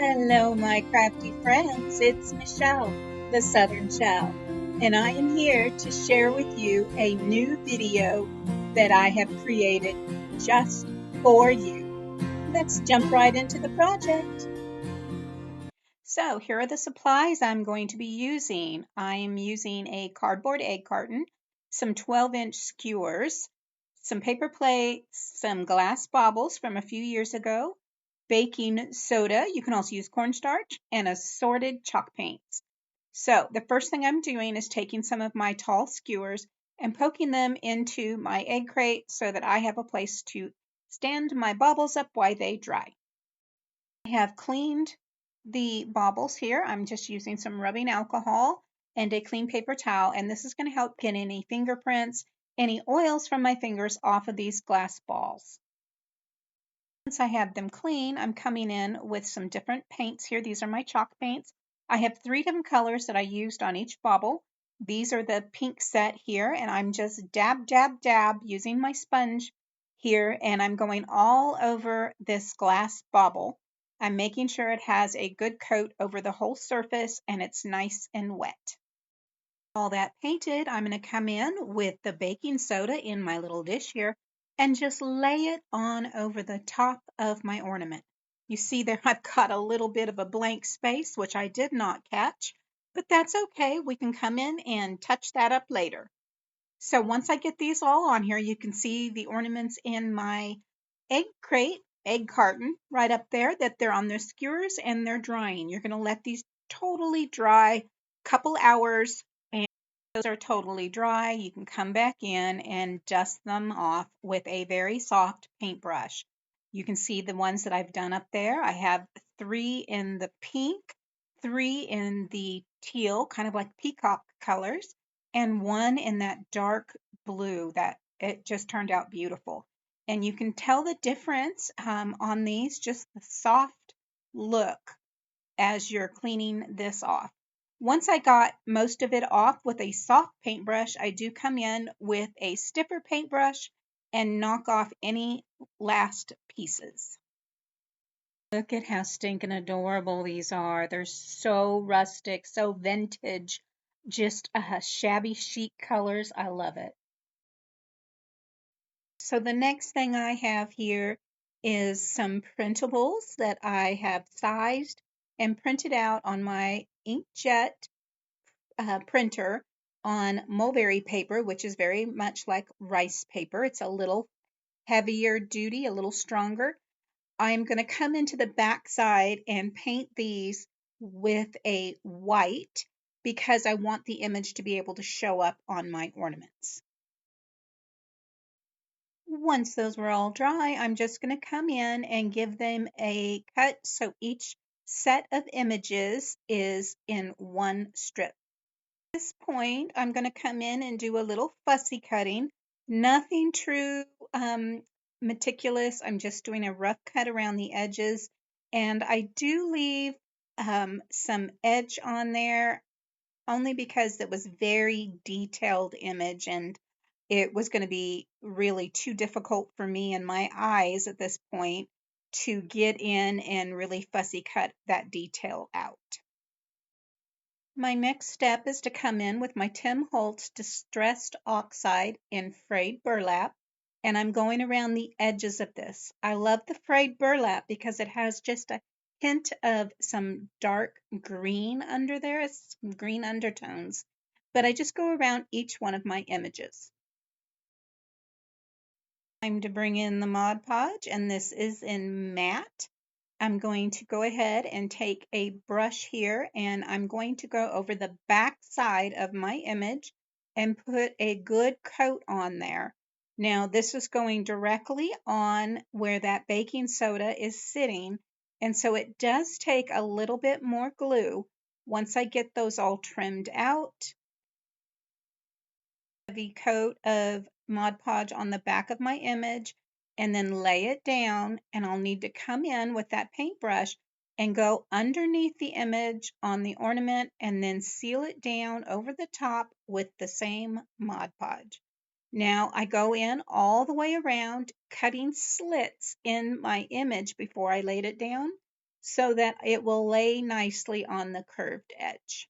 Hello, my crafty friends. It's Michelle, the Southern Shell, and I am here to share with you a new video that I have created just for you. Let's jump right into the project. So here are the supplies I'm going to be using. I'm using a cardboard egg carton, some 12-inch skewers, some paper plates, some glass baubles from a few years ago, baking soda, you can also use cornstarch, and assorted chalk paints. So the first thing I'm doing is taking some of my tall skewers and poking them into my egg crate so that I have a place to stand my baubles up while they dry. I have cleaned the baubles here. I'm just using some rubbing alcohol and a clean paper towel, and this is going to help get any fingerprints, any oils from my fingers off of these glass balls. Once I have them clean, I'm coming in with some different paints here. These are my chalk paints. I have 3 different colors that I used on each bauble. These are the pink set here, and I'm just dab, dab, dab using my sponge here, and I'm going all over this glass bauble. I'm making sure it has a good coat over the whole surface and it's nice and wet. All that painted, I'm going to come in with the baking soda in my little dish here and just lay it on over the top of my ornament. You see there I've got a little bit of a blank space, which I did not catch, but that's okay. We can come in and touch that up later. So once I get these all on here, you can see the ornaments in my egg crate, egg carton right up there, that they're on their skewers and they're drying. You're going to let these totally dry, couple hours, and those are totally dry. You can come back in and dust them off with a very soft paintbrush. You can see the ones that I've done up there. I have 3 in the pink, 3 in the teal, kind of like peacock colors, and 1 in that dark blue that it just turned out beautiful. And you can tell the difference on these, just the soft look as you're cleaning this off. Once I got most of it off with a soft paintbrush, I do come in with a stiffer paintbrush and knock off any last pieces. Look at how stinking adorable these are. They're so rustic, so vintage, just shabby chic colors. I love it. So the next thing I have here is some printables that I have sized and printed out on my inkjet printer on mulberry paper, which is very much like rice paper. It's a little heavier duty, a little stronger. I'm going to come into the back side and paint these with a white because I want the image to be able to show up on my ornaments. Once those were all dry, I'm just going to come in and give them a cut so each set of images is in one strip. At this point, I'm going to come in and do a little fussy cutting. Nothing true meticulous. I'm just doing a rough cut around the edges. And I do leave some edge on there only because it was very detailed image and it was going to be really too difficult for me and my eyes at this point to get in and really fussy cut that detail out. My next step is to come in with my Tim Holtz Distressed Oxide in frayed burlap, and I'm going around the edges of this. I love the frayed burlap because it has just a hint of some dark green under there, some green undertones, but I just go around each one of my images. Time to bring in the Mod Podge, and this is in matte. I'm going to go ahead and take a brush here and I'm going to go over the back side of my image and put a good coat on there. Now this is going directly on where that baking soda is sitting, and so it does take a little bit more glue. Once I get those all trimmed out, heavy coat of Mod Podge on the back of my image and then lay it down, and I'll need to come in with that paintbrush and go underneath the image on the ornament and then seal it down over the top with the same Mod Podge. Now I go in all the way around, cutting slits in my image before I laid it down. so that it will lay nicely on the curved edge.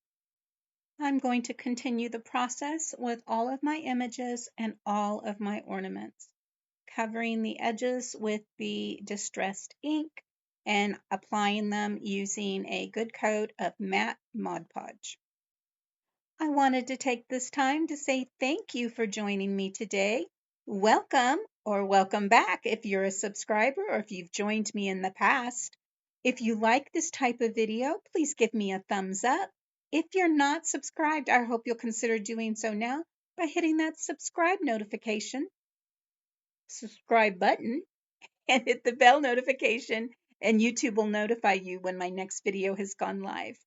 I'm going to continue the process with all of my images and all of my ornaments, covering the edges with the distressed ink and applying them using a good coat of matte Mod Podge. I wanted to take this time to say thank you for joining me today. Welcome or welcome back if you're a subscriber or if you've joined me in the past. If you like this type of video, please give me a thumbs up. If you're not subscribed, I hope you'll consider doing so now by hitting that subscribe button and hit the bell notification, and YouTube will notify you when my next video has gone live.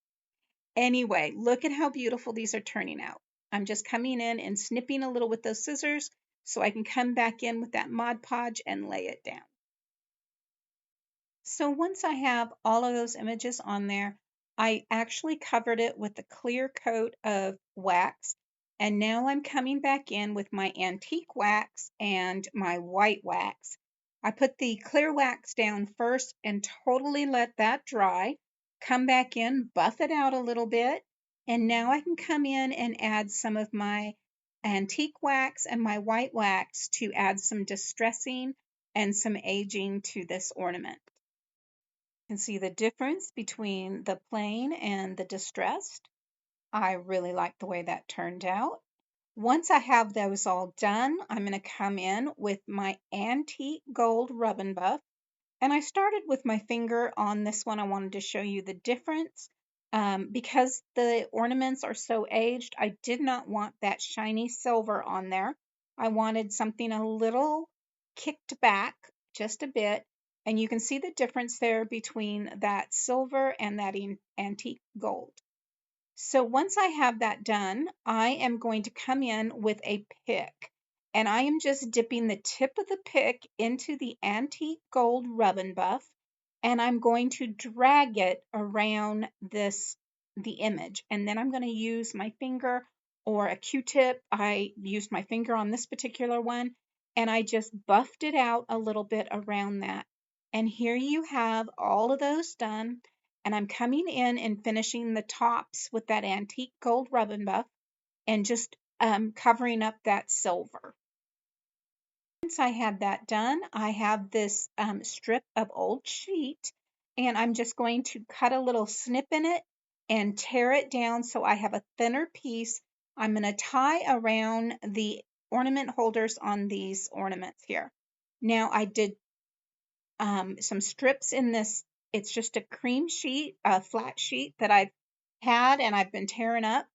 Anyway, look at how beautiful these are turning out. I'm just coming in and snipping a little with those scissors so I can come back in with that Mod Podge and lay it down. So once I have all of those images on there, I actually covered it with a clear coat of wax. And now I'm coming back in with my antique wax and my white wax. I put the clear wax down first and totally let that dry. Come back in, buff it out a little bit. And now I can come in and add some of my antique wax and my white wax to add some distressing and some aging to this ornament. You can see the difference between the plain and the distressed. I really like the way that turned out. Once I have those all done, I'm going to come in with my antique gold rub and buff. And I started with my finger on this one. I wanted to show you the difference. Because the ornaments are so aged, I did not want that shiny silver on there. I wanted something a little kicked back just a bit. And you can see the difference there between that silver and that antique gold. So once I have that done, I am going to come in with a pick. And I am just dipping the tip of the pick into the antique gold rub and buff. And I'm going to drag it around the image. And then I'm going to use my finger or a Q-tip. I used my finger on this particular one. And I just buffed it out a little bit around that. And here you have all of those done. And I'm coming in and finishing the tops with that antique gold rub and buff and just covering up that silver. Once I have that done, I have this strip of old sheet, and I'm just going to cut a little snip in it and tear it down so I have a thinner piece. I'm going to tie around the ornament holders on these ornaments here. Now I did some strips in this. It's just a cream sheet, a flat sheet that I've had and I've been tearing up.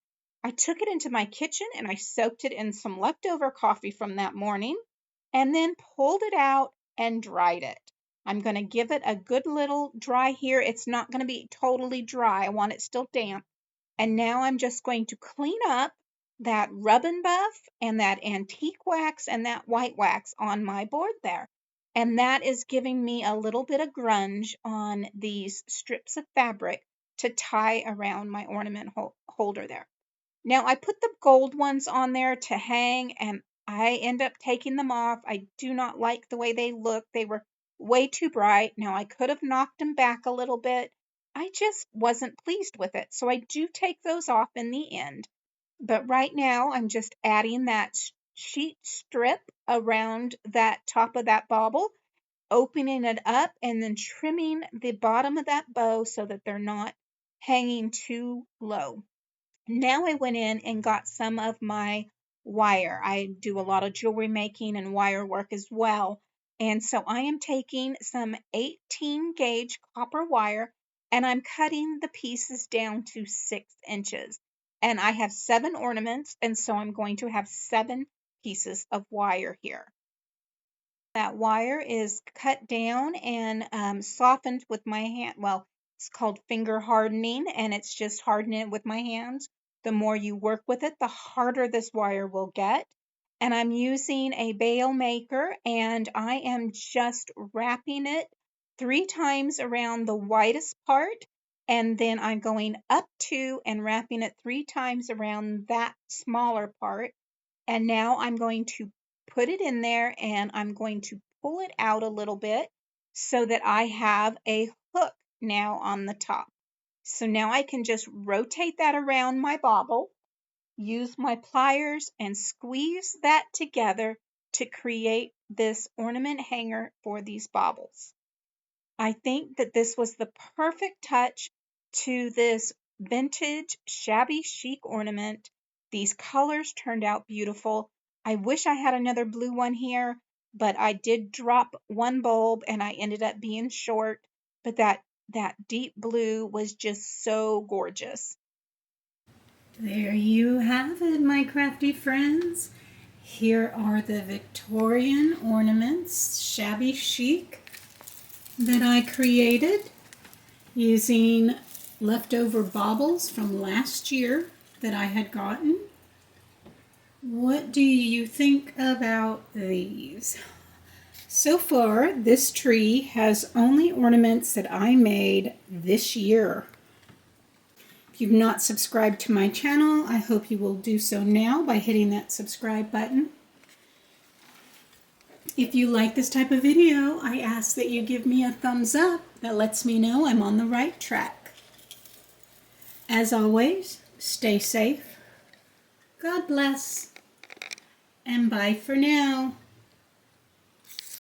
I took it into my kitchen and I soaked it in some leftover coffee from that morning and then pulled it out and dried it. I'm going to give it a good little dry here. It's not going to be totally dry. I want it still damp. And now I'm just going to clean up that rub and buff and that antique wax and that white wax on my board there. And that is giving me a little bit of grunge on these strips of fabric to tie around my ornament holder there. Now I put the gold ones on there to hang and I end up taking them off. I do not like the way they look. They were way too bright. Now I could have knocked them back a little bit. I just wasn't pleased with it. So I do take those off in the end. But right now I'm just adding that sheet strip around that top of that bauble, opening it up and then trimming the bottom of that bow so that they're not hanging too low. Now I went in and got some of my wire. I do a lot of jewelry making and wire work as well. And so I am taking some 18 gauge copper wire and I'm cutting the pieces down to 6 inches. And I have 7 ornaments, and so I'm going to have 7 pieces of wire here. That wire is cut down and softened with my hand. Well, it's called finger hardening, and it's just hardening it with my hands. The more you work with it, the harder this wire will get. And I'm using a bail maker, and I am just wrapping it 3 times around the widest part, and then I'm going up 2 and wrapping it 3 times around that smaller part. And now I'm going to put it in there and I'm going to pull it out a little bit so that I have a hook now on the top. So now I can just rotate that around my bauble, use my pliers and squeeze that together to create this ornament hanger for these baubles. I think that this was the perfect touch to this vintage shabby chic ornament. These colors turned out beautiful. I wish I had another blue one here, but I did drop one bulb and I ended up being short, but that deep blue was just so gorgeous. There you have it, my crafty friends. Here are the Victorian ornaments, shabby chic, that I created using leftover baubles from last year that I had gotten. What do you think about these? So far, this tree has only ornaments that I made this year. If you've not subscribed to my channel, I hope you will do so now by hitting that subscribe button. If you like this type of video, I ask that you give me a thumbs up. That lets me know I'm on the right track. As always, stay safe, God bless, and bye for now.